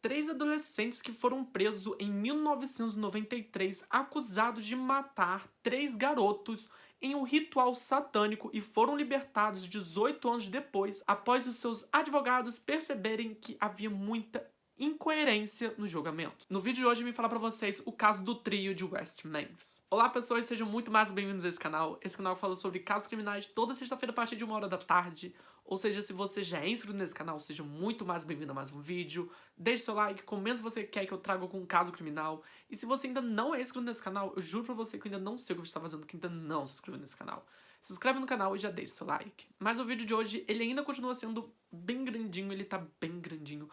3 adolescentes que foram presos em 1993 acusados de matar 3 garotos em um ritual satânico e foram libertados 18 anos depois, após os seus advogados perceberem que havia muita incoerência no julgamento. No vídeo de hoje eu vim falar pra vocês o caso do trio de West Memphis. Olá pessoas, sejam muito mais bem-vindos a esse canal. Esse canal fala sobre casos criminais toda sexta-feira a partir de 1h da tarde. Ou seja, se você já é inscrito nesse canal, seja muito mais bem-vindo a mais um vídeo. Deixe seu like, comente se você quer que eu traga algum caso criminal. E se você ainda não é inscrito nesse canal, eu juro pra você que eu ainda não sei o que você está fazendo, que ainda não se inscreveu nesse canal. Se inscreve no canal e já deixa seu like. Mas o vídeo de hoje, ele ainda continua sendo bem grandinho, ele tá bem grandinho.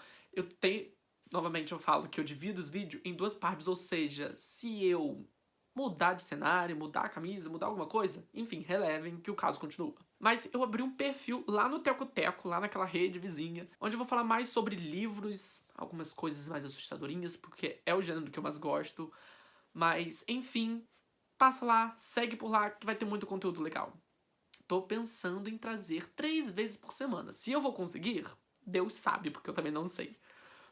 Novamente eu falo que eu divido os vídeos em 2 partes, ou seja, se eu mudar de cenário, mudar a camisa, mudar alguma coisa, enfim, relevem que o caso continua. Mas eu abri um perfil lá no Teco Teco, lá naquela rede vizinha, onde eu vou falar mais sobre livros, algumas coisas mais assustadorinhas, porque é o gênero que eu mais gosto. Mas, enfim, passa lá, segue por lá, que vai ter muito conteúdo legal. Tô pensando em trazer 3 vezes por semana. Se eu vou conseguir, Deus sabe, porque eu também não sei.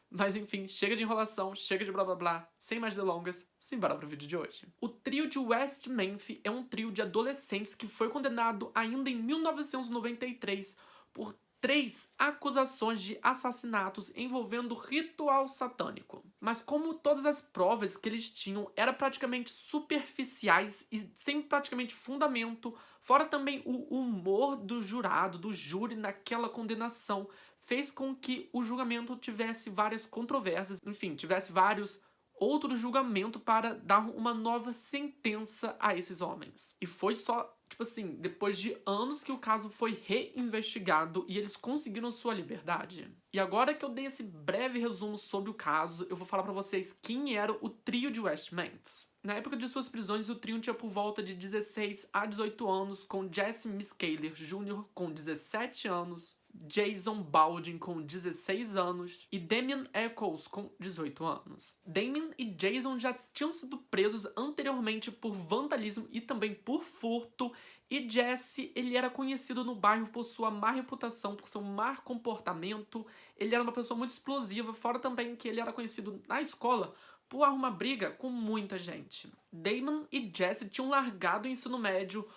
Mas enfim, chega de enrolação, chega de blá blá blá, sem mais delongas, simbora pro vídeo de hoje. O trio de West Memphis é um trio de adolescentes que foi condenado ainda em 1993 por 3 acusações de assassinatos envolvendo ritual satânico. Mas como todas as provas que eles tinham eram praticamente superficiais e sem praticamente fundamento, fora também o humor do jurado, do júri naquela condenação, fez com que o julgamento tivesse várias controvérsias, enfim, tivesse vários outros julgamentos para dar uma nova sentença a esses homens. E foi só, tipo assim, depois de anos que o caso foi reinvestigado e eles conseguiram sua liberdade. E agora que eu dei esse breve resumo sobre o caso, eu vou falar pra vocês quem era o trio de West Memphis. Na época de suas prisões, o trio tinha por volta de 16 a 18 anos, com Jesse Miscalher Jr. com 17 anos, Jason Baldwin com 16 anos e Damien Echols com 18 anos. Damien e Jason já tinham sido presos anteriormente por vandalismo e também por furto, e Jesse, ele era conhecido no bairro por sua má reputação, por seu mau comportamento. Ele era uma pessoa muito explosiva, fora também que ele era conhecido na escola por arrumar briga com muita gente. Damon e Jesse tinham largado o ensino médio,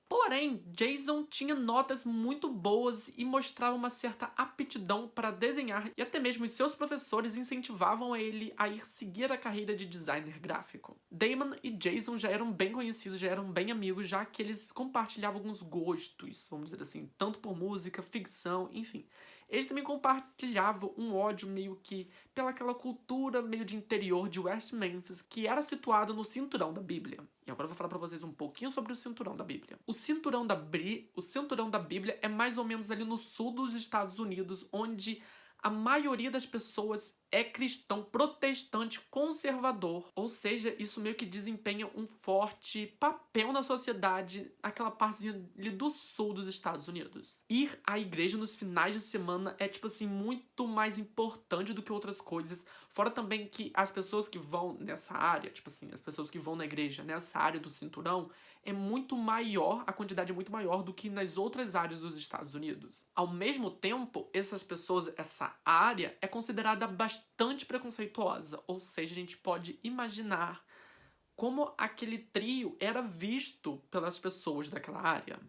porém, Jason tinha notas muito boas e mostrava uma certa aptidão para desenhar, e até mesmo os seus professores incentivavam ele a ir seguir a carreira de designer gráfico. Damon e Jason já eram bem conhecidos, já eram bem amigos, já que eles compartilhavam alguns gostos, vamos dizer assim, tanto por música, ficção, enfim. Eles também compartilhavam um ódio meio que pelaquela cultura meio de interior de West Memphis, que era situado no Cinturão da Bíblia. E agora eu vou falar pra vocês um pouquinho sobre o Cinturão da Bíblia. O Cinturão da Bíblia é mais ou menos ali no sul dos Estados Unidos, onde a maioria das pessoas é cristão protestante conservador, ou seja, isso meio que desempenha um forte papel na sociedade, naquela partezinha ali do sul dos Estados Unidos. Ir à igreja nos finais de semana é, tipo assim, muito mais importante do que outras coisas, fora também que as pessoas que vão nessa área, tipo assim, as pessoas que vão na igreja nessa área do cinturão, é muito maior, a quantidade é muito maior do que nas outras áreas dos Estados Unidos. Ao mesmo tempo, essas pessoas, essa área é considerada bastante preconceituosa, ou seja, a gente pode imaginar como aquele trio era visto pelas pessoas daquela área,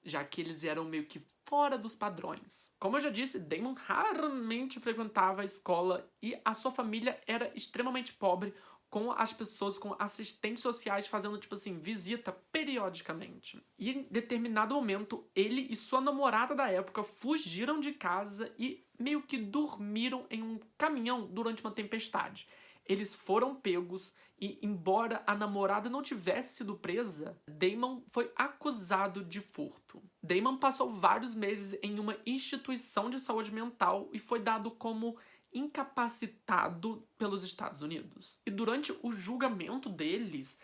já que eles eram meio que fora dos padrões. Como eu já disse, Damon raramente frequentava a escola e a sua família era extremamente pobre, com as pessoas, com assistentes sociais fazendo, tipo assim, visita periodicamente. E em determinado momento, ele e sua namorada da época fugiram de casa e meio que dormiram em um caminhão durante uma tempestade. Eles foram pegos e, embora a namorada não tivesse sido presa, Damon foi acusado de furto. Damon passou vários meses em uma instituição de saúde mental e foi dado como incapacitado pelos Estados Unidos. E durante o julgamento deles,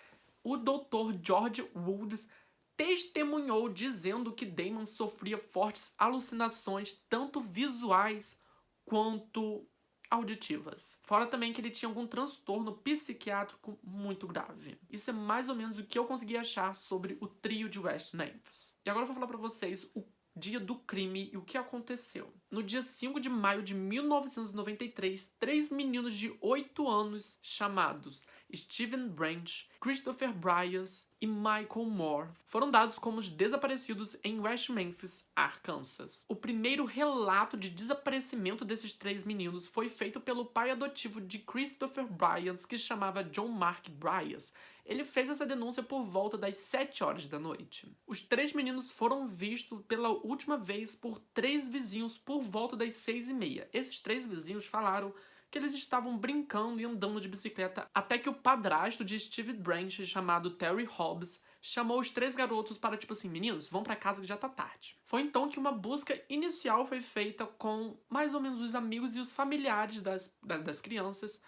o Dr. George Woods testemunhou dizendo que Damon sofria fortes alucinações, tanto visuais quanto auditivas. Fora também que ele tinha algum transtorno psiquiátrico muito grave. Isso é mais ou menos o que eu consegui achar sobre o trio de West Memphis. E agora eu vou falar pra vocês o dia do crime e o que aconteceu. No dia 5 de maio de 1993, 3 meninos de 8 anos chamados Steven Branch, Christopher Bryas e Michael Moore foram dados como desaparecidos em West Memphis, Arkansas. O primeiro relato de desaparecimento desses 3 meninos foi feito pelo pai adotivo de Christopher Bryas, que se chamava John Mark Bryas. Ele fez essa denúncia por volta das 7 horas da noite. Os 3 meninos foram vistos pela última vez por 3 vizinhos por volta das 6h30. Esses 3 vizinhos falaram que eles estavam brincando e andando de bicicleta até que o padrasto de Steve Branch, chamado Terry Hobbs, chamou os 3 garotos para, tipo assim, meninos, vão pra casa que já tá tarde. Foi então que uma busca inicial foi feita com mais ou menos os amigos e os familiares das crianças,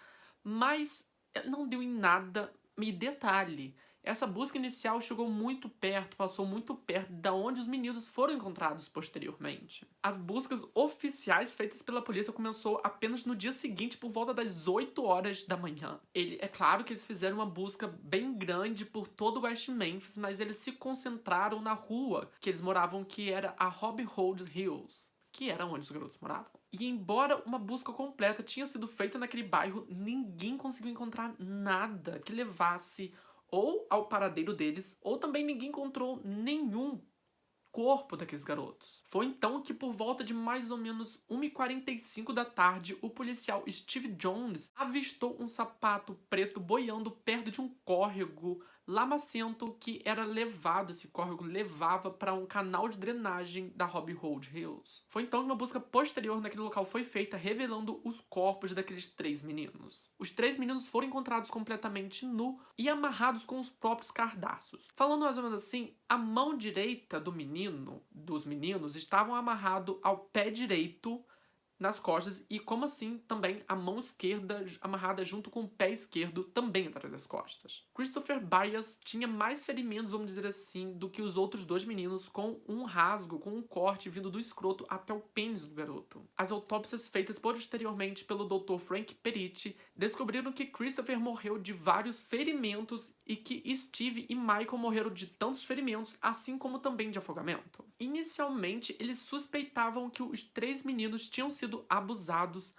mas não deu em nada. E detalhe, essa busca inicial chegou muito perto, passou muito perto da onde os meninos foram encontrados posteriormente. As buscas oficiais feitas pela polícia começou apenas no dia seguinte, por volta das 8 horas da manhã. É claro que eles fizeram uma busca bem grande por todo o West Memphis, mas eles se concentraram na rua que eles moravam, que era a Hobby Road Hills, que era onde os garotos moravam. E embora uma busca completa tinha sido feita naquele bairro, ninguém conseguiu encontrar nada que levasse ou ao paradeiro deles, ou também ninguém encontrou nenhum corpo daqueles garotos. Foi então que, por volta de mais ou menos 1h45 da tarde, o policial Steve Jones avistou um sapato preto boiando perto de um córrego lamacento que era levado, esse córrego levava para um canal de drenagem da Hobby Road Hills. Foi então que uma busca posterior naquele local foi feita, revelando os corpos daqueles 3 meninos. Os 3 meninos foram encontrados completamente nu e amarrados com os próprios cardaços. Falando mais ou menos assim, a mão direita dos meninos, estavam amarrado ao pé direito nas costas e, como assim, também a mão esquerda amarrada junto com o pé esquerdo também atrás das costas. Christopher Bryas tinha mais ferimentos, vamos dizer assim, do que os outros 2 meninos, com um rasgo, com um corte vindo do escroto até o pênis do garoto. As autópsias feitas posteriormente pelo Dr. Frank Peritti descobriram que Christopher morreu de vários ferimentos e que Steve e Michael morreram de tantos ferimentos, assim como também de afogamento. Inicialmente, eles suspeitavam que os 3 meninos tinham sido abusados,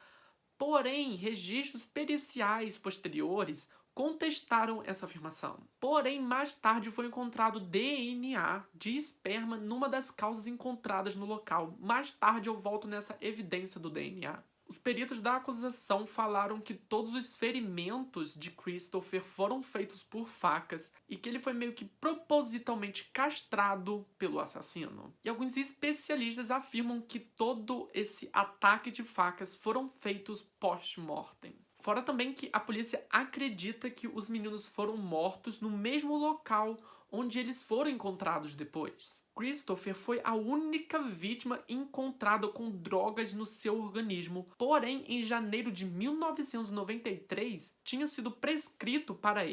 porém, registros periciais posteriores contestaram essa afirmação. Porém, mais tarde foi encontrado DNA de esperma numa das calças encontradas no local. Mais tarde eu volto nessa evidência do DNA. Os peritos da acusação falaram que todos os ferimentos de Christopher foram feitos por facas e que ele foi meio que propositalmente castrado pelo assassino. E alguns especialistas afirmam que todo esse ataque de facas foram feitos post-mortem. Fora também que a polícia acredita que os meninos foram mortos no mesmo local onde eles foram encontrados depois. Christopher foi a única vítima encontrada com drogas no seu organismo, porém, em janeiro de 1993, tinha sido prescrito para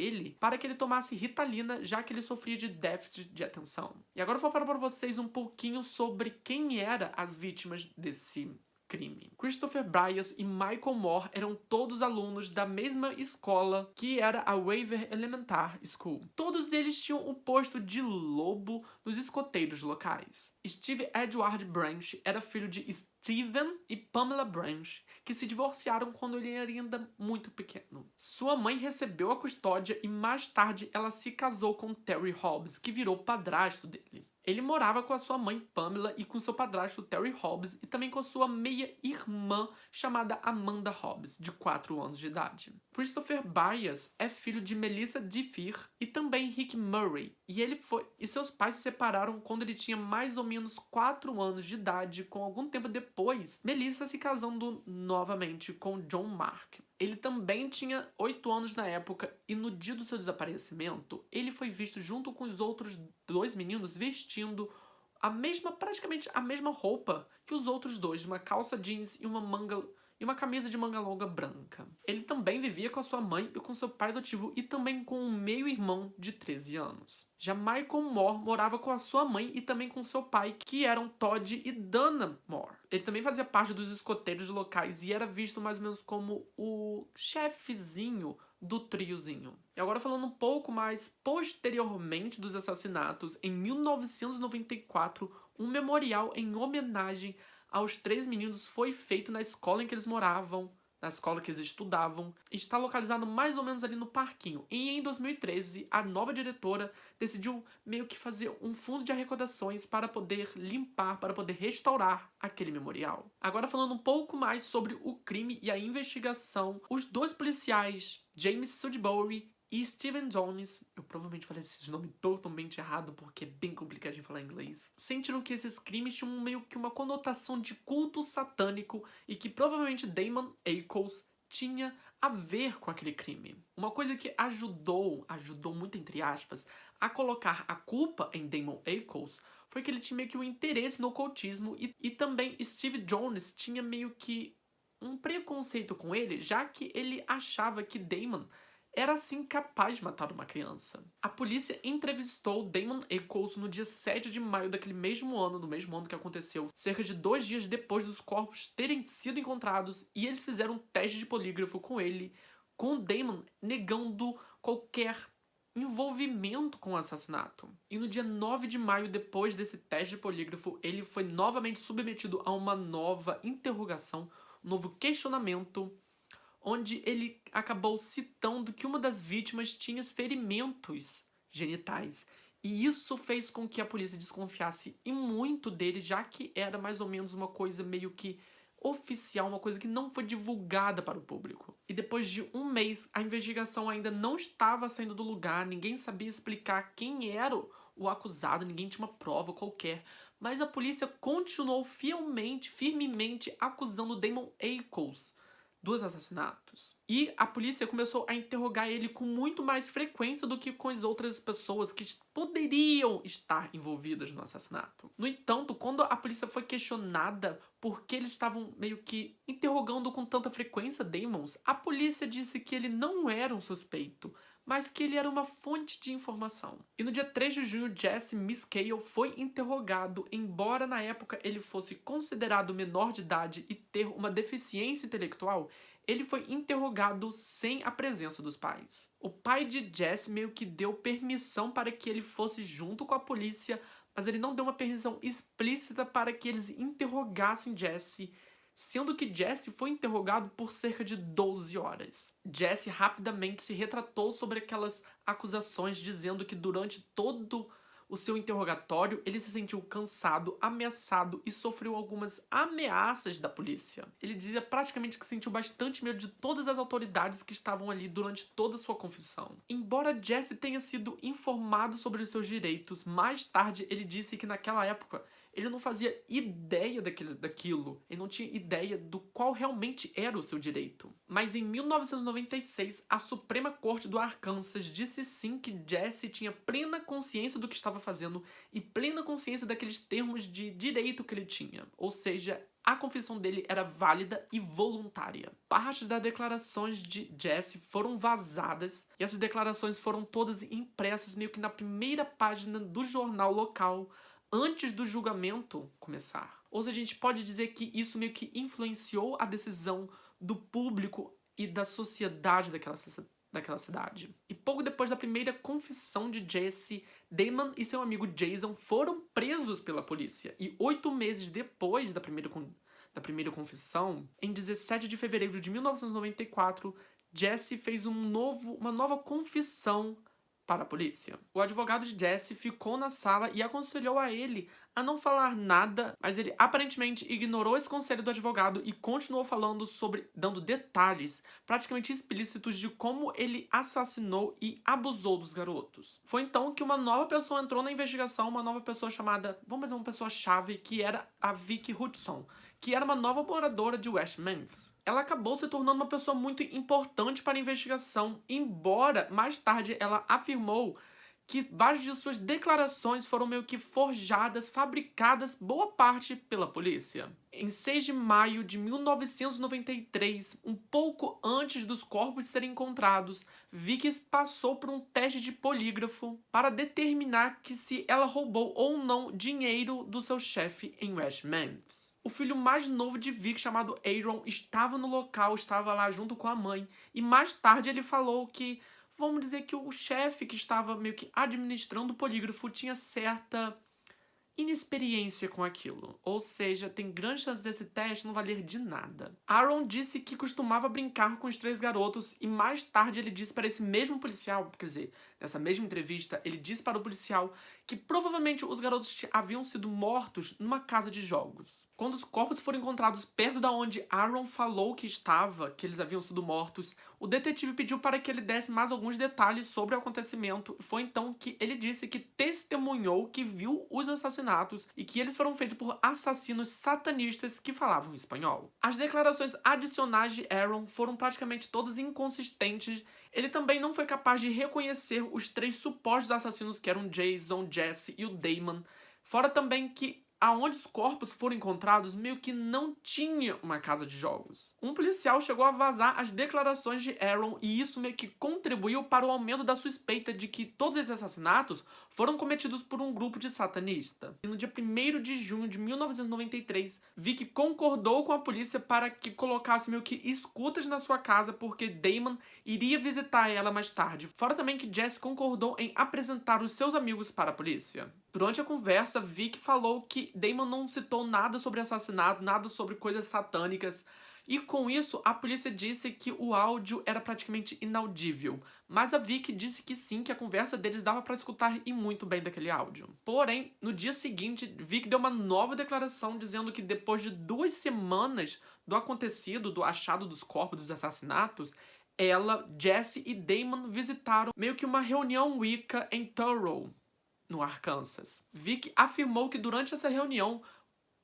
que ele tomasse Ritalina, já que ele sofria de déficit de atenção. E agora eu vou falar para vocês um pouquinho sobre quem eram as vítimas desse crime. Christopher Bryas e Michael Moore eram todos alunos da mesma escola, que era a Waver Elementary School. Todos eles tinham o posto de lobo nos escoteiros locais. Steve Edward Branch era filho de Steven e Pamela Branch, que se divorciaram quando ele era ainda muito pequeno. Sua mãe recebeu a custódia e mais tarde ela se casou com Terry Hobbs, que virou padrasto dele. Ele morava com a sua mãe Pamela e com seu padrasto Terry Hobbs e também com sua meia-irmã chamada Amanda Hobbs, de 4 anos de idade. Christopher Bryas é filho de Melissa Diffie e também Rick Murray, e seus pais se separaram quando ele tinha mais ou menos 4 anos de idade, com algum tempo depois, Melissa se casando novamente com John Mark. Ele também tinha 8 anos na época e no dia do seu desaparecimento, ele foi visto junto com os outros 2 meninos vestindo praticamente a mesma roupa que os outros 2, uma calça jeans e uma camisa de manga longa branca. Ele também vivia com a sua mãe e com seu pai adotivo e também com um meio-irmão de 13 anos. Já Michael Moore morava com a sua mãe e também com seu pai, que eram Todd e Dana Moore. Ele também fazia parte dos escoteiros locais e era visto mais ou menos como o chefezinho do triozinho. E agora falando um pouco mais posteriormente dos assassinatos, em 1994, um memorial em homenagem aos 3 meninos foi feito na escola em que eles moravam, na escola que eles estudavam, e está localizado mais ou menos ali no parquinho. E em 2013, a nova diretora decidiu meio que fazer um fundo de arrecadações para poder limpar, para poder restaurar aquele memorial. Agora falando um pouco mais sobre o crime e a investigação, os dois policiais, James Sudbury e Steven Jones, eu provavelmente falei esse nome totalmente errado porque é bem complicado de falar em inglês, sentiram que esses crimes tinham meio que uma conotação de culto satânico e que provavelmente Damon Ackles tinha a ver com aquele crime. Uma coisa que ajudou muito entre aspas, a colocar a culpa em Damon Ackles foi que ele tinha meio que um interesse no ocultismo e também Steve Jones tinha meio que um preconceito com ele, já que ele achava que Damon era assim capaz de matar uma criança. A polícia entrevistou Damon Ackles no dia 7 de maio daquele mesmo ano, no mesmo ano que aconteceu, cerca de 2 dias depois dos corpos terem sido encontrados, e eles fizeram um teste de polígrafo com ele, com Damon negando qualquer envolvimento com o assassinato. E no dia 9 de maio, depois desse teste de polígrafo, ele foi novamente submetido a uma nova interrogação, um novo questionamento, onde ele acabou citando que uma das vítimas tinha ferimentos genitais. E isso fez com que a polícia desconfiasse e muito dele, já que era mais ou menos uma coisa meio que oficial, uma coisa que não foi divulgada para o público. E depois de um mês, a investigação ainda não estava saindo do lugar, ninguém sabia explicar quem era o acusado, ninguém tinha uma prova qualquer. Mas a polícia continuou firmemente acusando Damon Ackles dos assassinatos. E a polícia começou a interrogar ele com muito mais frequência do que com as outras pessoas que poderiam estar envolvidas no assassinato. No entanto, quando a polícia foi questionada por que eles estavam meio que interrogando com tanta frequência Damons, a polícia disse que ele não era um suspeito, mas que ele era uma fonte de informação. E no dia 3 de junho, Jesse Miskale foi interrogado, embora na época ele fosse considerado menor de idade e ter uma deficiência intelectual, ele foi interrogado sem a presença dos pais. O pai de Jesse meio que deu permissão para que ele fosse junto com a polícia, mas ele não deu uma permissão explícita para que eles interrogassem Jesse, sendo que Jesse foi interrogado por cerca de 12 horas. Jesse rapidamente se retratou sobre aquelas acusações, dizendo que durante todo o seu interrogatório ele se sentiu cansado, ameaçado e sofreu algumas ameaças da polícia. Ele dizia praticamente que sentiu bastante medo de todas as autoridades que estavam ali durante toda a sua confissão. Embora Jesse tenha sido informado sobre os seus direitos, mais tarde ele disse que naquela época ele não fazia ideia daquilo. Ele não tinha ideia do qual realmente era o seu direito. Mas em 1996, a Suprema Corte do Arkansas disse sim que Jesse tinha plena consciência do que estava fazendo e plena consciência daqueles termos de direito que ele tinha. Ou seja, a confissão dele era válida e voluntária. Partes das declarações de Jesse foram vazadas e essas declarações foram todas impressas meio que na primeira página do jornal local, antes do julgamento começar. Ou seja, a gente pode dizer que isso meio que influenciou a decisão do público e da sociedade daquela cidade. E pouco depois da primeira confissão de Jesse, Damon e seu amigo Jason foram presos pela polícia. E 8 meses depois da primeira confissão, em 17 de fevereiro de 1994, Jesse fez uma nova confissão para a polícia. O advogado de Jesse ficou na sala e aconselhou a ele a não falar nada, mas ele aparentemente ignorou esse conselho do advogado e continuou falando dando detalhes praticamente explícitos de como ele assassinou e abusou dos garotos. Foi então que uma nova pessoa entrou na investigação, uma nova pessoa chamada, vamos dizer, uma pessoa-chave, que era a Vicky Hudson, que era uma nova moradora de West Memphis. Ela acabou se tornando uma pessoa muito importante para a investigação, embora mais tarde ela afirmou que várias de suas declarações foram meio que forjadas, fabricadas, boa parte pela polícia. Em 6 de maio de 1993, um pouco antes dos corpos serem encontrados, Vicky passou por um teste de polígrafo para determinar que se ela roubou ou não dinheiro do seu chefe em West Memphis. O filho mais novo de Vic, chamado Aaron, estava no local, estava lá junto com a mãe, e mais tarde ele falou que, vamos dizer que o chefe que estava meio que administrando o polígrafo tinha certa inexperiência com aquilo, ou seja, tem grande chance desse teste não valer de nada. Aaron disse que costumava brincar com os 3 garotos e mais tarde ele disse para esse mesmo policial, quer dizer, nessa mesma entrevista, ele disse para o policial que provavelmente os garotos haviam sido mortos numa casa de jogos. Quando os corpos foram encontrados perto da onde Aaron falou que estava, que eles haviam sido mortos, o detetive pediu para que ele desse mais alguns detalhes sobre o acontecimento. Foi então que ele disse que testemunhou que viu os assassinatos e que eles foram feitos por assassinos satanistas que falavam espanhol. As declarações adicionais de Aaron foram praticamente todas inconsistentes. Ele também não foi capaz de reconhecer os 3 supostos assassinos que eram Jason, Jesse e o Damon. Fora também que aonde os corpos foram encontrados meio que não tinha uma casa de jogos. Um policial chegou a vazar as declarações de Aaron e isso meio que contribuiu para o aumento da suspeita de que todos esses assassinatos foram cometidos por um grupo de satanista. E no dia 1º de junho de 1993, Vic concordou com a polícia para que colocasse meio que escutas na sua casa porque Damon iria visitar ela mais tarde. Fora também que Jesse concordou em apresentar os seus amigos para a polícia. Durante a conversa, Vic falou que Damon não citou nada sobre assassinato, nada sobre coisas satânicas. E com isso, a polícia disse que o áudio era praticamente inaudível. Mas a Vic disse que sim, que a conversa deles dava para escutar e muito bem daquele áudio. Porém, no dia seguinte, Vic deu uma nova declaração dizendo que depois de 2 semanas do acontecido, do achado dos corpos dos assassinatos, ela, Jesse e Damon visitaram meio que uma reunião Wicca em Thoreau, no Arkansas. Vic afirmou que durante essa reunião,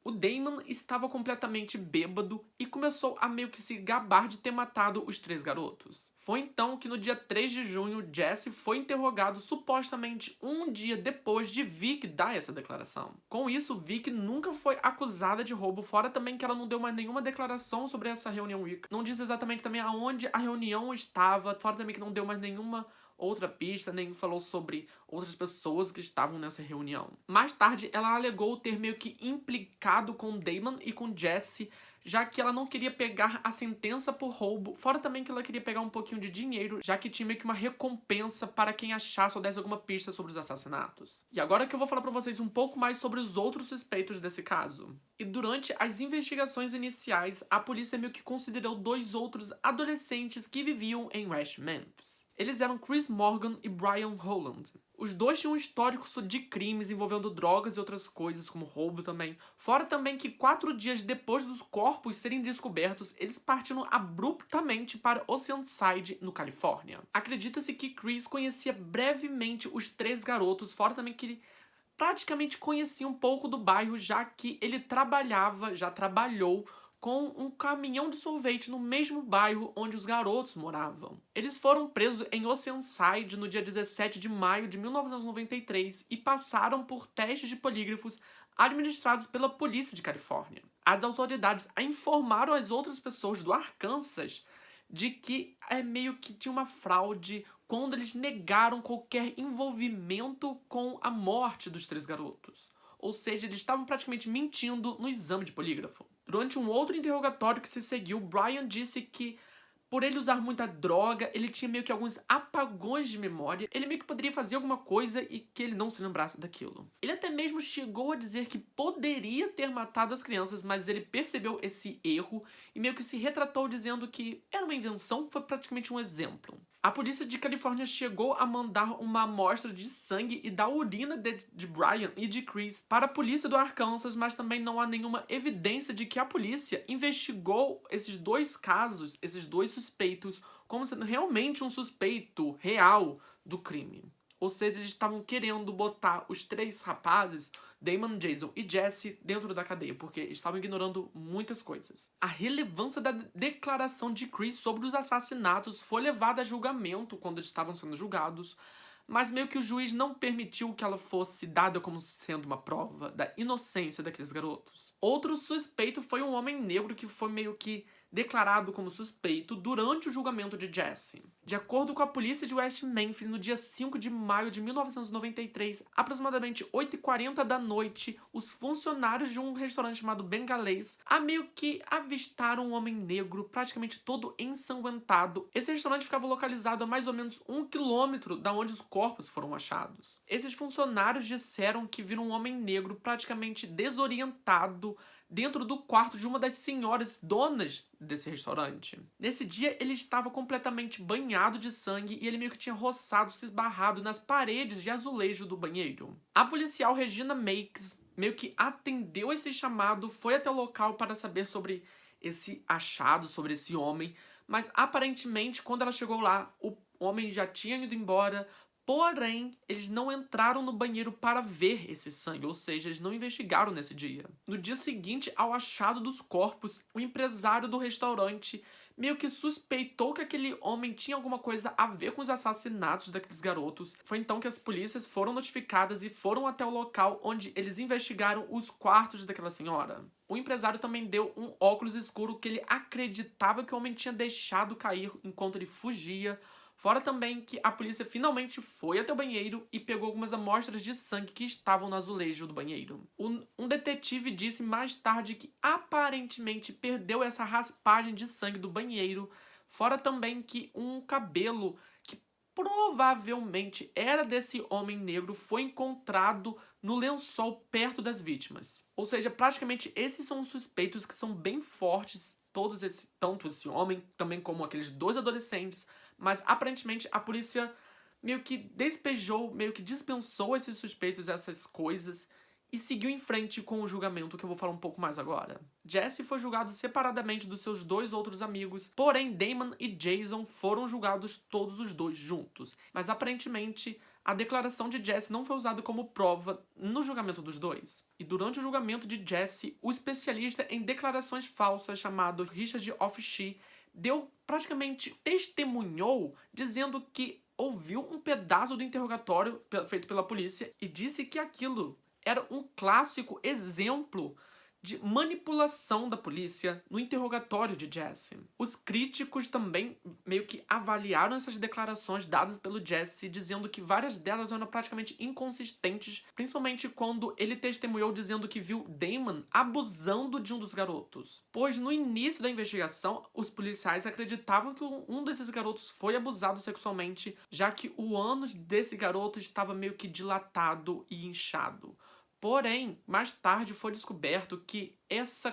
o Damon estava completamente bêbado e começou a meio que se gabar de ter matado os 3 garotos. Foi então que no dia 3 de junho, Jesse foi interrogado supostamente um dia depois de Vic dar essa declaração. Com isso, Vic nunca foi acusada de roubo, fora também que ela não deu mais nenhuma declaração sobre essa reunião Wicca. Não disse exatamente também aonde a reunião estava, fora também que não deu mais nenhuma outra pista, nem falou sobre outras pessoas que estavam nessa reunião. Mais tarde, ela alegou ter meio que implicado com Damon e com Jesse, já que ela não queria pegar a sentença por roubo, fora também que ela queria pegar um pouquinho de dinheiro, já que tinha meio que uma recompensa para quem achasse ou desse alguma pista sobre os assassinatos. E agora que eu vou falar pra vocês um pouco mais sobre os outros suspeitos desse caso. E durante as investigações iniciais, a polícia meio que considerou 2 outros adolescentes que viviam em West Memphis. Eles eram Chris Morgan e Brian Holland. Os 2 tinham um histórico de crimes envolvendo drogas e outras coisas, como roubo também. Fora também que 4 dias depois dos corpos serem descobertos, eles partiram abruptamente para Oceanside, no Califórnia. Acredita-se que Chris conhecia brevemente os 3 garotos, fora também que ele praticamente conhecia um pouco do bairro, já que ele já trabalhou com um caminhão de sorvete no mesmo bairro onde os garotos moravam. Eles foram presos em Oceanside no dia 17 de maio de 1993 e passaram por testes de polígrafos administrados pela polícia de Califórnia. As autoridades informaram as outras pessoas do Arkansas de que meio que tinha uma fraude quando eles negaram qualquer envolvimento com a morte dos 3 garotos. Ou seja, eles estavam praticamente mentindo no exame de polígrafo. Durante um outro interrogatório que se seguiu, Brian disse que, por ele usar muita droga, ele tinha meio que alguns apagões de memória. Ele meio que poderia fazer alguma coisa e que ele não se lembrasse daquilo. Ele até mesmo chegou a dizer que poderia ter matado as crianças, mas ele percebeu esse erro e meio que se retratou dizendo que era uma invenção, foi praticamente um exemplo. A polícia de Califórnia chegou a mandar uma amostra de sangue e da urina de Brian e de Chris para a polícia do Arkansas, mas também não há nenhuma evidência de que a polícia investigou esses 2 casos, esses 2 suspeitos, como sendo realmente um suspeito real do crime. Ou seja, eles estavam querendo botar os 3 rapazes, Damon, Jason e Jesse, dentro da cadeia, porque estavam ignorando muitas coisas. A relevância da declaração de Chris sobre os assassinatos foi levada a julgamento quando eles estavam sendo julgados, mas meio que o juiz não permitiu que ela fosse dada como sendo uma prova da inocência daqueles garotos. Outro suspeito foi um homem negro que foi meio que declarado como suspeito durante o julgamento de Jesse. De acordo com a polícia de West Memphis, no dia 5 de maio de 1993, aproximadamente 8h40 da noite, os funcionários de um restaurante chamado Bengalês meio que avistaram um homem negro praticamente todo ensanguentado. Esse restaurante ficava localizado a mais ou menos 1 quilômetro da onde os corpos foram achados. Esses funcionários disseram que viram um homem negro praticamente desorientado dentro do quarto de uma das senhoras donas desse restaurante. Nesse dia, ele estava completamente banhado de sangue e ele meio que tinha roçado, se esbarrado nas paredes de azulejo do banheiro. A policial Regina Makes meio que atendeu esse chamado, foi até o local para saber sobre esse achado, sobre esse homem, mas aparentemente, quando ela chegou lá, o homem já tinha ido embora. Porém, eles não entraram no banheiro para ver esse sangue, ou seja, eles não investigaram nesse dia. No dia seguinte ao achado dos corpos, o empresário do restaurante meio que suspeitou que aquele homem tinha alguma coisa a ver com os assassinatos daqueles garotos. Foi então que as polícias foram notificadas e foram até o local onde eles investigaram os quartos daquela senhora. O empresário também deu um óculos escuro que ele acreditava que o homem tinha deixado cair enquanto ele fugia. Fora também que a polícia finalmente foi até o banheiro e pegou algumas amostras de sangue que estavam no azulejo do banheiro. Um detetive disse mais tarde que aparentemente perdeu essa raspagem de sangue do banheiro. Fora também que um cabelo que provavelmente era desse homem negro foi encontrado no lençol perto das vítimas. Ou seja, praticamente esses são os suspeitos que são bem fortes, tanto esse homem também como aqueles 2 adolescentes. Mas, aparentemente, a polícia meio que despejou, meio que dispensou esses suspeitos, essas coisas, e seguiu em frente com o julgamento, que eu vou falar um pouco mais agora. Jesse foi julgado separadamente dos seus 2 outros amigos, porém Damon e Jason foram julgados todos os 2 juntos. Mas, aparentemente, a declaração de Jesse não foi usada como prova no julgamento dos 2. E durante o julgamento de Jesse, o especialista em declarações falsas chamado Richard Offshee testemunhou dizendo que ouviu um pedaço do interrogatório feito pela polícia e disse que aquilo era um clássico exemplo de manipulação da polícia no interrogatório de Jesse. Os críticos também meio que avaliaram essas declarações dadas pelo Jesse, dizendo que várias delas eram praticamente inconsistentes, principalmente quando ele testemunhou dizendo que viu Damon abusando de um dos garotos. Pois no início da investigação, os policiais acreditavam que um desses garotos foi abusado sexualmente, já que o ânus desse garoto estava meio que dilatado e inchado. Porém, mais tarde foi descoberto que essa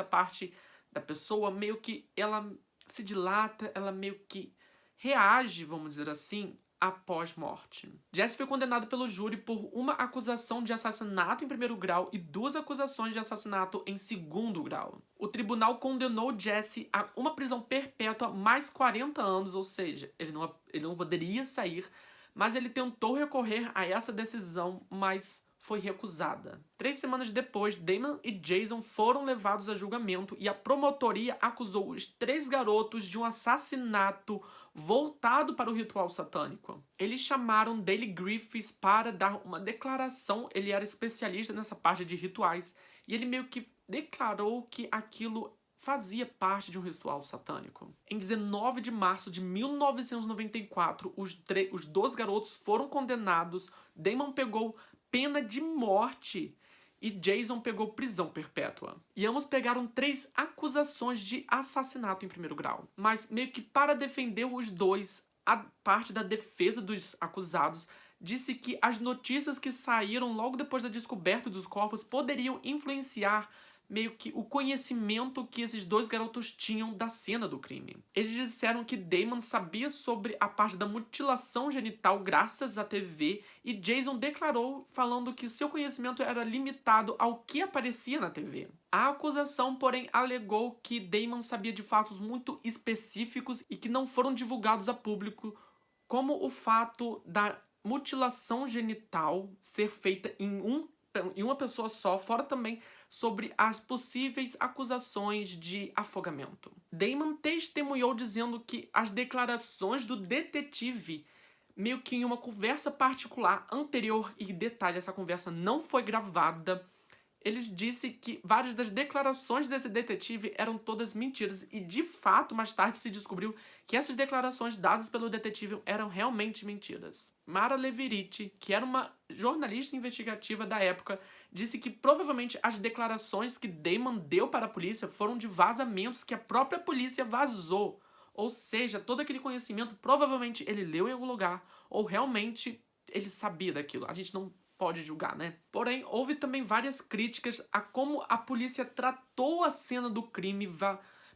parte da pessoa meio que ela se dilata, ela meio que reage, vamos dizer assim, após morte. Jesse foi condenado pelo júri por uma acusação de assassinato em 1º grau e 2 acusações de assassinato em 2º grau. O tribunal condenou Jesse a uma prisão perpétua mais 40 anos, ou seja, ele não poderia sair, mas ele tentou recorrer a essa decisão, mas foi recusada. 3 semanas depois, Damon e Jason foram levados a julgamento e a promotoria acusou os 3 garotos de um assassinato voltado para o ritual satânico. Eles chamaram Daley Griffiths para dar uma declaração, ele era especialista nessa parte de rituais, e ele meio que declarou que aquilo fazia parte de um ritual satânico. Em 19 de março de 1994, os 2 garotos foram condenados. Damon pegou pena de morte e Jason pegou prisão perpétua. E ambos pegaram 3 acusações de assassinato em 1º grau. Mas meio que para defender os 2, a parte da defesa dos acusados disse que as notícias que saíram logo depois da descoberta dos corpos poderiam influenciar meio que o conhecimento que esses 2 garotos tinham da cena do crime. Eles disseram que Damon sabia sobre a parte da mutilação genital graças à TV e Jason declarou falando que seu conhecimento era limitado ao que aparecia na TV. A acusação, porém, alegou que Damon sabia de fatos muito específicos e que não foram divulgados a público, como o fato da mutilação genital ser feita em uma pessoa só, fora também sobre as possíveis acusações de afogamento. Damon testemunhou dizendo que as declarações do detetive, meio que em uma conversa particular anterior, e detalhe, essa conversa não foi gravada, ele disse que várias das declarações desse detetive eram todas mentiras e, de fato, mais tarde se descobriu que essas declarações dadas pelo detetive eram realmente mentiras. Mara Leveriti, que era uma jornalista investigativa da época, disse que provavelmente as declarações que Damon deu para a polícia foram de vazamentos que a própria polícia vazou. Ou seja, todo aquele conhecimento provavelmente ele leu em algum lugar ou realmente ele sabia daquilo. A gente não pode julgar, né? Porém, houve também várias críticas a como a polícia tratou a cena do crime,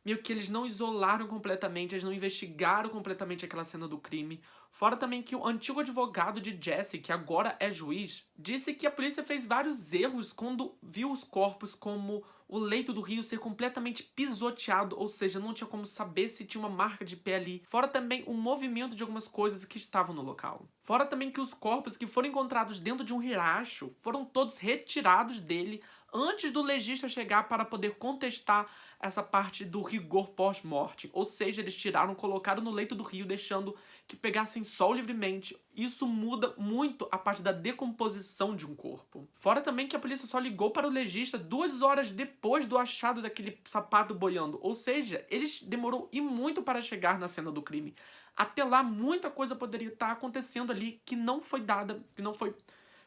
meio que eles não isolaram completamente, eles não investigaram completamente aquela cena do crime. Fora também que o antigo advogado de Jesse, que agora é juiz, disse que a polícia fez vários erros quando viu os corpos, como o leito do rio ser completamente pisoteado, ou seja, não tinha como saber se tinha uma marca de pé ali. Fora também o movimento de algumas coisas que estavam no local. Fora também que os corpos que foram encontrados dentro de um riacho foram todos retirados dele antes do legista chegar para poder contestar essa parte do rigor pós-morte. Ou seja, eles tiraram, colocaram no leito do rio, deixando que pegassem sol livremente. Isso muda muito a parte da decomposição de um corpo. Fora também que a polícia só ligou para o legista 2 horas depois do achado daquele sapato boiando. Ou seja, eles demorou e muito para chegar na cena do crime. Até lá, muita coisa poderia estar acontecendo ali que não foi dada, que não foi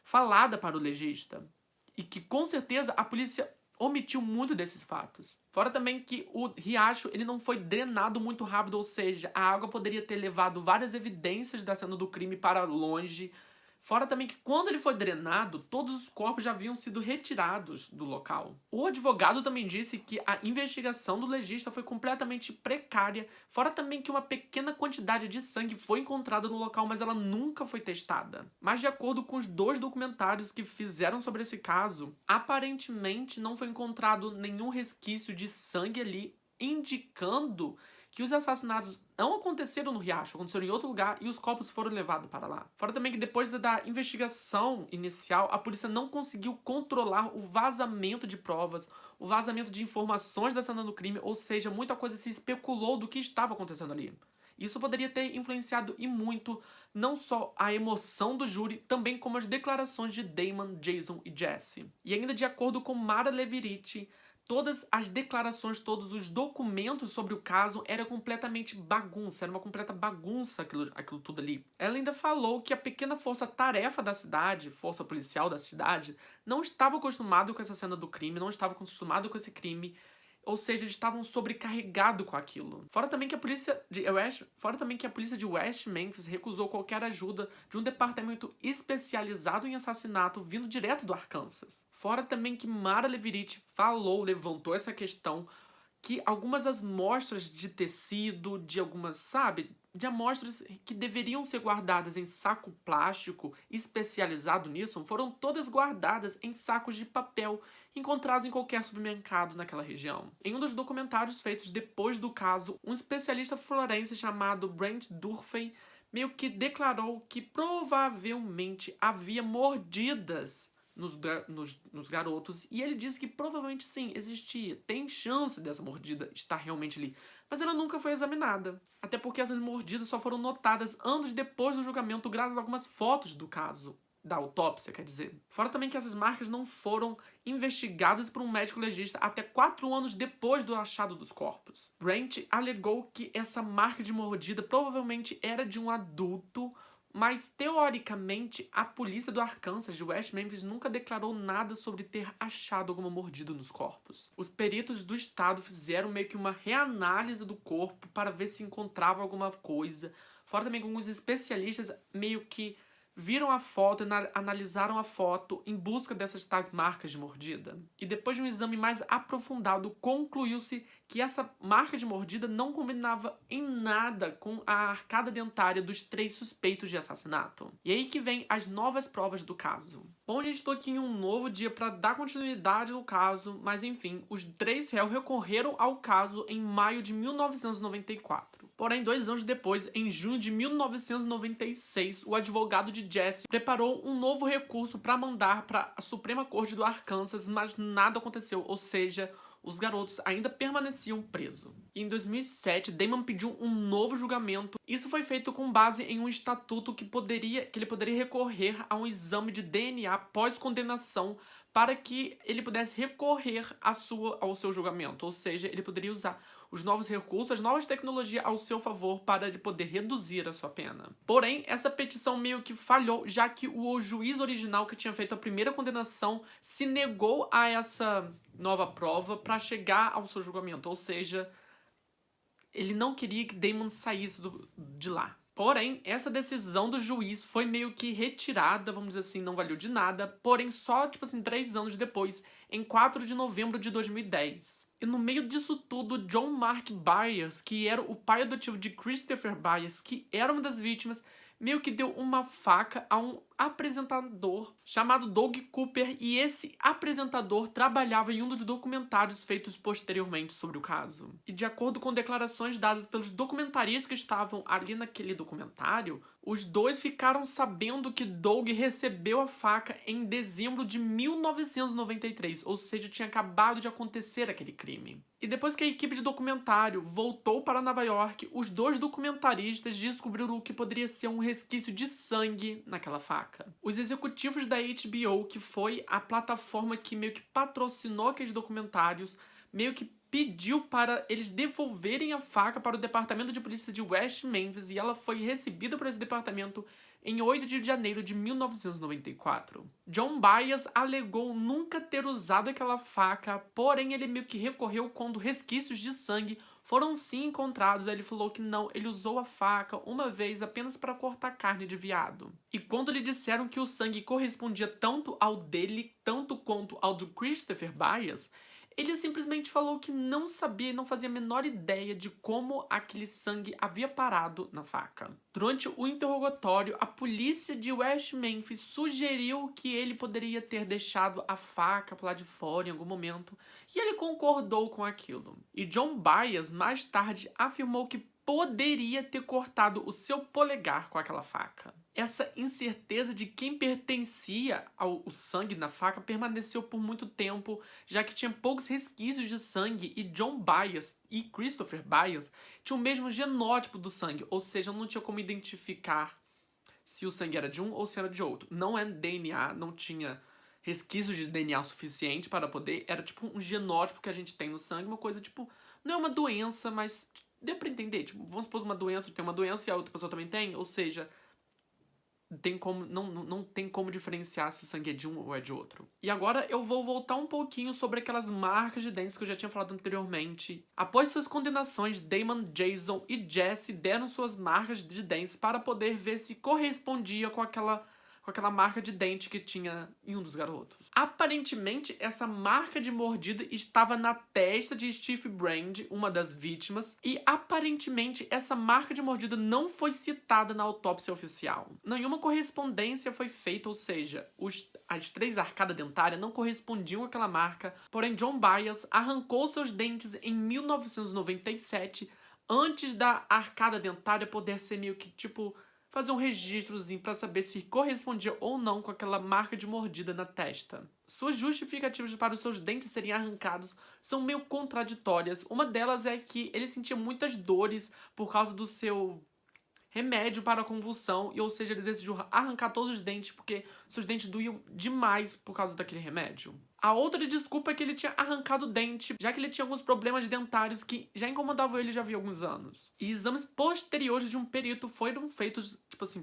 falada para o legista. E que, com certeza, a polícia omitiu muito desses fatos. Fora também que o riacho ele não foi drenado muito rápido, ou seja, a água poderia ter levado várias evidências da cena do crime para longe. Fora também que quando ele foi drenado, todos os corpos já haviam sido retirados do local. O advogado também disse que a investigação do legista foi completamente precária, fora também que uma pequena quantidade de sangue foi encontrada no local, mas ela nunca foi testada. Mas de acordo com os 2 documentários que fizeram sobre esse caso, aparentemente não foi encontrado nenhum resquício de sangue ali, indicando que os assassinatos não aconteceram no riacho, aconteceram em outro lugar e os corpos foram levados para lá. Fora também que depois da investigação inicial, a polícia não conseguiu controlar o vazamento de provas, o vazamento de informações da cena do crime, ou seja, muita coisa se especulou do que estava acontecendo ali. Isso poderia ter influenciado e muito não só a emoção do júri, também como as declarações de Damon, Jason e Jesse. E ainda de acordo com Mara Leveriti, todas as declarações, todos os documentos sobre o caso era completamente bagunça, era uma completa bagunça aquilo tudo ali. Ela ainda falou que a pequena força-tarefa da cidade, força policial da cidade, não estava acostumado com essa cena do crime, não estava acostumado com esse crime, ou seja, eles estavam sobrecarregados com aquilo. Fora também que a polícia de West Memphis recusou qualquer ajuda de um departamento especializado em assassinato vindo direto do Arkansas. Fora também que Mara Leveriti levantou essa questão que algumas amostras de tecido, de amostras que deveriam ser guardadas em saco plástico especializado nisso, foram todas guardadas em sacos de papel encontrados em qualquer supermercado naquela região. Em um dos documentários feitos depois do caso, um especialista forense chamado Brent Durfee meio que declarou que provavelmente havia mordidas nos garotos, e ele disse que provavelmente sim, existia, tem chance dessa mordida estar realmente ali, mas ela nunca foi examinada, até porque essas mordidas só foram notadas anos depois do julgamento graças a algumas fotos do caso, da autópsia, quer dizer. Fora também que essas marcas não foram investigadas por um médico legista até 4 anos depois do achado dos corpos. Brent alegou que essa marca de mordida provavelmente era de um adulto, mas, teoricamente, a polícia do Arkansas de West Memphis nunca declarou nada sobre ter achado alguma mordida nos corpos. Os peritos do estado fizeram meio que uma reanálise do corpo para ver se encontrava alguma coisa. Fora também que alguns especialistas meio que viram a foto e analisaram a foto em busca dessas tais marcas de mordida. E depois de um exame mais aprofundado, concluiu-se que essa marca de mordida não combinava em nada com a arcada dentária dos 3 suspeitos de assassinato. E aí que vem as novas provas do caso. Bom, gente, estou aqui em um novo dia para dar continuidade no caso, mas enfim, os 3 réus recorreram ao caso em maio de 1994. Porém, 2 anos depois, em junho de 1996, o advogado de Jesse preparou um novo recurso para mandar para a Suprema Corte do Arkansas, mas nada aconteceu, ou seja, os garotos ainda permaneciam presos. E em 2007, Damon pediu um novo julgamento. Isso foi feito com base em um estatuto que ele poderia recorrer a um exame de DNA pós-condenação para que ele pudesse recorrer ao seu julgamento, ou seja, ele poderia usar os novos recursos, as novas tecnologias ao seu favor para ele poder reduzir a sua pena. Porém, essa petição meio que falhou, já que o juiz original que tinha feito a primeira condenação se negou a essa nova prova para chegar ao seu julgamento, ou seja, ele não queria que Damon saísse de lá. Porém, essa decisão do juiz foi meio que retirada, vamos dizer assim, não valeu de nada, porém só, 3 anos depois, em 4 de novembro de 2010. E no meio disso tudo, John Mark Byers, que era o pai adotivo de Christopher Byers, que era uma das vítimas, meio que deu uma faca a um apresentador chamado Doug Cooper, e esse apresentador trabalhava em um dos documentários feitos posteriormente sobre o caso. E de acordo com declarações dadas pelos documentaristas que estavam ali naquele documentário, os dois ficaram sabendo que Doug recebeu a faca em dezembro de 1993, ou seja, tinha acabado de acontecer aquele crime. E depois que a equipe de documentário voltou para Nova York, os dois documentaristas descobriram o que poderia ser um resquício de sangue naquela faca. Os executivos da HBO, que foi a plataforma que meio que patrocinou aqueles documentários, meio que pediu para eles devolverem a faca para o departamento de polícia de West Memphis, e ela foi recebida por esse departamento em 8 de janeiro de 1994. John Byers alegou nunca ter usado aquela faca, porém ele meio que recorreu quando resquícios de sangue foram sim encontrados. Ele falou que não, ele usou a faca uma vez apenas para cortar carne de veado. E quando lhe disseram que o sangue correspondia tanto ao dele, tanto quanto ao do Christopher Byers, ele simplesmente falou que não sabia e não fazia a menor ideia de como aquele sangue havia parado na faca. Durante o interrogatório, a polícia de West Memphis sugeriu que ele poderia ter deixado a faca por lá de fora em algum momento, e ele concordou com aquilo. E John Byers mais tarde afirmou que poderia ter cortado o seu polegar com aquela faca. Essa incerteza de quem pertencia ao sangue na faca permaneceu por muito tempo, já que tinha poucos resquícios de sangue, e John Byers e Christopher Byers tinham o mesmo genótipo do sangue, ou seja, não tinha como identificar se o sangue era de um ou se era de outro. Não é DNA, não tinha resquícios de DNA suficiente para poder, era tipo um genótipo que a gente tem no sangue, uma coisa tipo, não é uma doença, mas deu pra entender, tipo, vamos supor uma doença, tem uma doença e a outra pessoa também tem, ou seja, não tem como diferenciar se o sangue é de um ou é de outro. E agora eu vou voltar um pouquinho sobre aquelas marcas de dentes que eu já tinha falado anteriormente. Após suas condenações, Damon, Jason e Jesse deram suas marcas de dentes para poder ver se correspondia com aquela marca de dente que tinha em um dos garotos. Aparentemente, essa marca de mordida estava na testa de Steve Brand, uma das vítimas, e aparentemente essa marca de mordida não foi citada na autópsia oficial. Nenhuma correspondência foi feita, ou seja, as 3 arcadas dentárias não correspondiam àquela marca, porém John Byers arrancou seus dentes em 1997, antes da arcada dentária poder ser meio que fazer um registrozinho para saber se correspondia ou não com aquela marca de mordida na testa. Suas justificativas para os seus dentes serem arrancados são meio contraditórias. Uma delas é que ele sentia muitas dores por causa do seu remédio para a convulsão, ou seja, ele decidiu arrancar todos os dentes porque seus dentes doíam demais por causa daquele remédio. A outra desculpa é que ele tinha arrancado o dente, já que ele tinha alguns problemas dentários que já incomodavam ele já havia alguns anos. E exames posteriores de um perito foram feitos,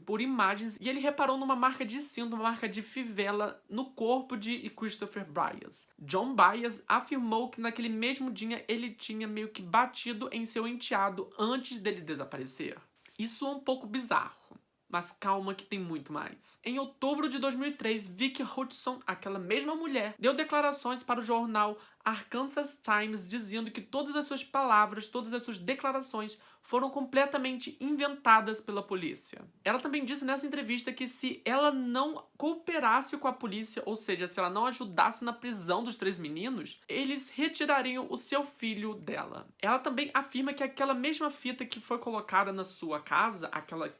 por imagens, e ele reparou numa marca de cinto, uma marca de fivela no corpo de Christopher Byers. John Byers afirmou que naquele mesmo dia ele tinha meio que batido em seu enteado antes dele desaparecer. Isso é um pouco bizarro, mas calma que tem muito mais. Em outubro de 2003, Vicky Hudson, aquela mesma mulher, deu declarações para o jornal Arkansas Times dizendo que todas as suas palavras, todas as suas declarações foram completamente inventadas pela polícia. Ela também disse nessa entrevista que se ela não cooperasse com a polícia, ou seja, se ela não ajudasse na prisão dos 3 meninos, eles retirariam o seu filho dela. Ela também afirma que aquela mesma fita que foi colocada na sua casa, aquela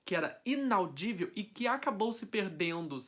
que era inaudível e que acabou se perdendo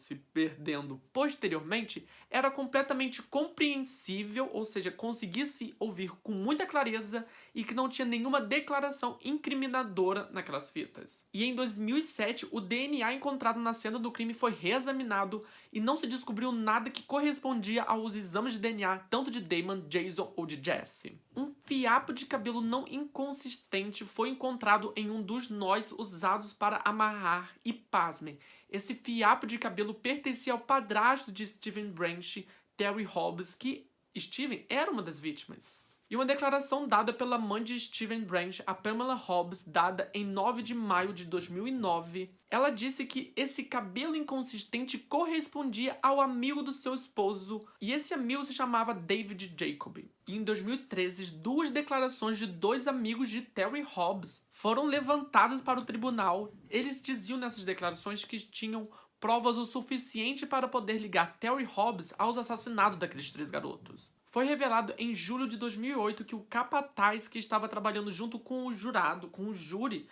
posteriormente, era completamente compreensível, ou seja, conseguia-se ouvir com muita clareza e que não tinha nenhuma declaração incriminadora naquelas fitas. E em 2007, o DNA encontrado na cena do crime foi reexaminado e não se descobriu nada que correspondia aos exames de DNA tanto de Damon, Jason ou de Jesse. Um fiapo de cabelo não inconsistente foi encontrado em um dos nós usados para amarrar e, pasmem, esse fiapo de cabelo pertencia ao padrasto de Steven Branch, Terry Hobbs, que Steven era uma das vítimas. E uma declaração dada pela mãe de Steven Branch, a Pamela Hobbs, dada em 9 de maio de 2009, ela disse que esse cabelo inconsistente correspondia ao amigo do seu esposo, e esse amigo se chamava David Jacob. E em 2013, duas declarações de dois amigos de Terry Hobbs foram levantadas para o tribunal. Eles diziam nessas declarações que tinham provas o suficiente para poder ligar Terry Hobbs aos assassinatos daqueles 3 garotos. Foi revelado em julho de 2008 que o capataz que estava trabalhando junto com o júri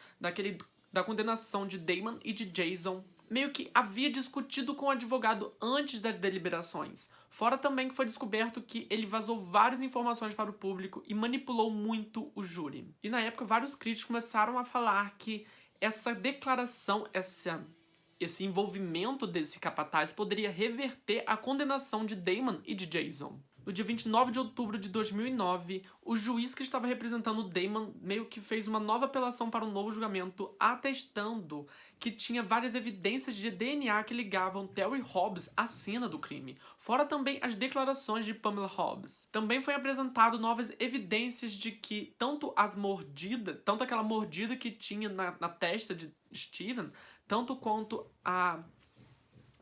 da condenação de Damon e de Jason, meio que havia discutido com o advogado antes das deliberações. Fora também que foi descoberto que ele vazou várias informações para o público e manipulou muito o júri. E na época vários críticos começaram a falar que essa declaração, esse envolvimento desse capataz poderia reverter a condenação de Damon e de Jason. No dia 29 de outubro de 2009, o juiz que estava representando Damon meio que fez uma nova apelação para um novo julgamento, atestando que tinha várias evidências de DNA que ligavam Terry Hobbs à cena do crime, fora também as declarações de Pamela Hobbs. Também foi apresentado novas evidências de que tanto aquela mordida que tinha na testa de Steven, tanto quanto a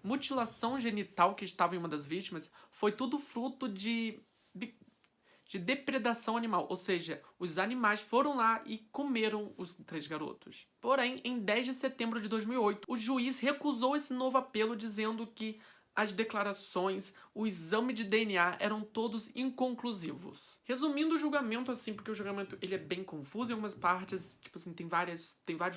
mutilação genital que estava em uma das vítimas, foi tudo fruto de depredação animal, ou seja, os animais foram lá e comeram os 3 garotos. Porém, em 10 de setembro de 2008, o juiz recusou esse novo apelo, dizendo que as declarações, o exame de DNA eram todos inconclusivos. Resumindo o julgamento, assim, porque o julgamento ele é bem confuso em algumas partes, tipo assim, tem vários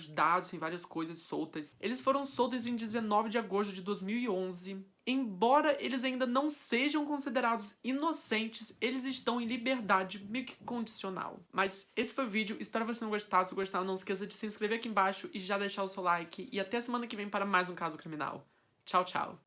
dados, tem várias coisas soltas. Eles foram soltos em 19 de agosto de 2011. Embora eles ainda não sejam considerados inocentes, eles estão em liberdade meio que condicional. Mas esse foi o vídeo, espero que você tenha gostado. Se gostar, não esqueça de se inscrever aqui embaixo e já deixar o seu like. E até semana que vem para mais um caso criminal. Tchau, tchau.